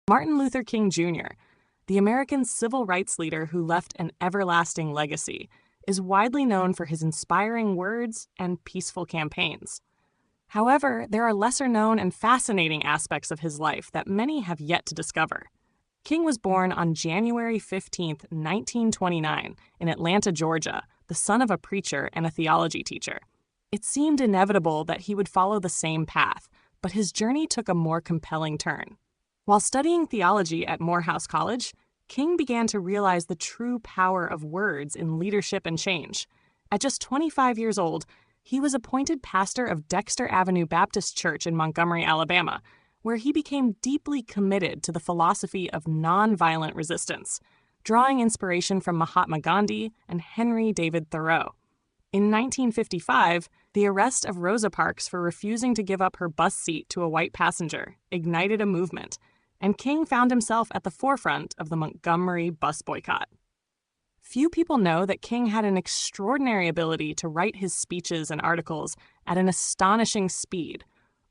Martin Luther King Jr., the American civil rights leader who left an everlasting legacy, is widely known for his inspiring words and peaceful campaigns. However, there are lesser-known and fascinating aspects of his life that many have yet to discover. King was born on January 15, 1929, in Atlanta, Georgia, the son of a preacher and a theology teacher. It seemed inevitable that he would follow the same path, but his journey took a more compelling turn. While studying theology at Morehouse College, King began to realize the true power of words in leadership and change. At just 25 years old, he was appointed pastor of Dexter Avenue Baptist Church in Montgomery, Alabama, where he became deeply committed to the philosophy of nonviolent resistance, drawing inspiration from Mahatma Gandhi and Henry David Thoreau. In 1955, the arrest of Rosa Parks for refusing to give up her bus seat to a white passenger ignited a movement, and King found himself at the forefront of the Montgomery bus boycott. Few people know that King had an extraordinary ability to write his speeches and articles at an astonishing speed,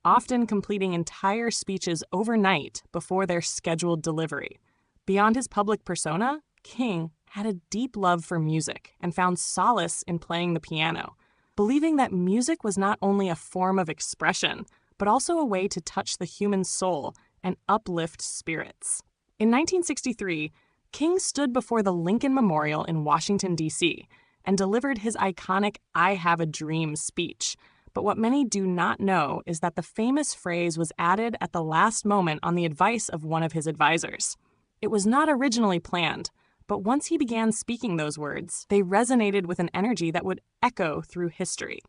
often completing entire speeches overnight before their scheduled delivery. Beyond his public persona, King had a deep love for music and found solace in playing the piano, believing that music was not only a form of expression, but also a way to touch the human soul and uplift spirits. In 1963, King stood before the Lincoln Memorial in Washington, D.C., and delivered his iconic "I Have a Dream" speech. But what many do not know is that the famous phrase was added at the last moment on the advice of one of his advisors. It was not originally planned, but once he began speaking those words, they resonated with an energy that would echo through history.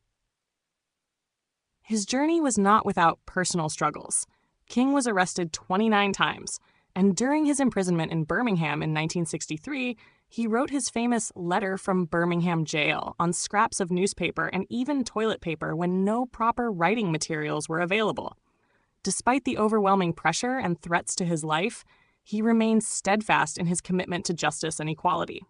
His journey was not without personal struggles. King was arrested 29 times, and during his imprisonment in Birmingham in 1963, he wrote his famous Letter from Birmingham Jail on scraps of newspaper and even toilet paper when no proper writing materials were available. Despite the overwhelming pressure and threats to his life, he remained steadfast in his commitment to justice and equality.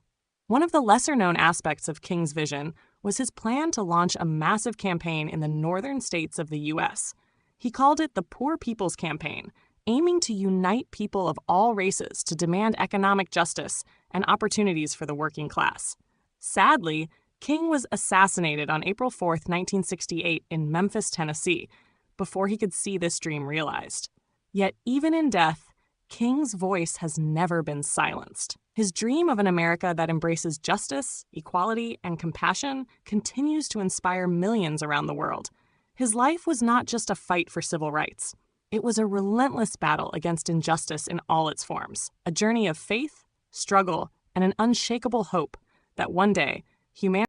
One of the lesser-known aspects of King's vision was his plan to launch a massive campaign in the northern states of the U.S. He called it the Poor People's Campaign, aiming to unite people of all races to demand economic justice and opportunities for the working class. Sadly, King was assassinated on April 4, 1968, in Memphis, Tennessee, before he could see this dream realized. Yet even in death, King's voice has never been silenced. His dream of an America that embraces justice, equality, and compassion continues to inspire millions around the world. His life was not just a fight for civil rights. It was a relentless battle against injustice in all its forms, a journey of faith, struggle, and an unshakable hope that one day humanity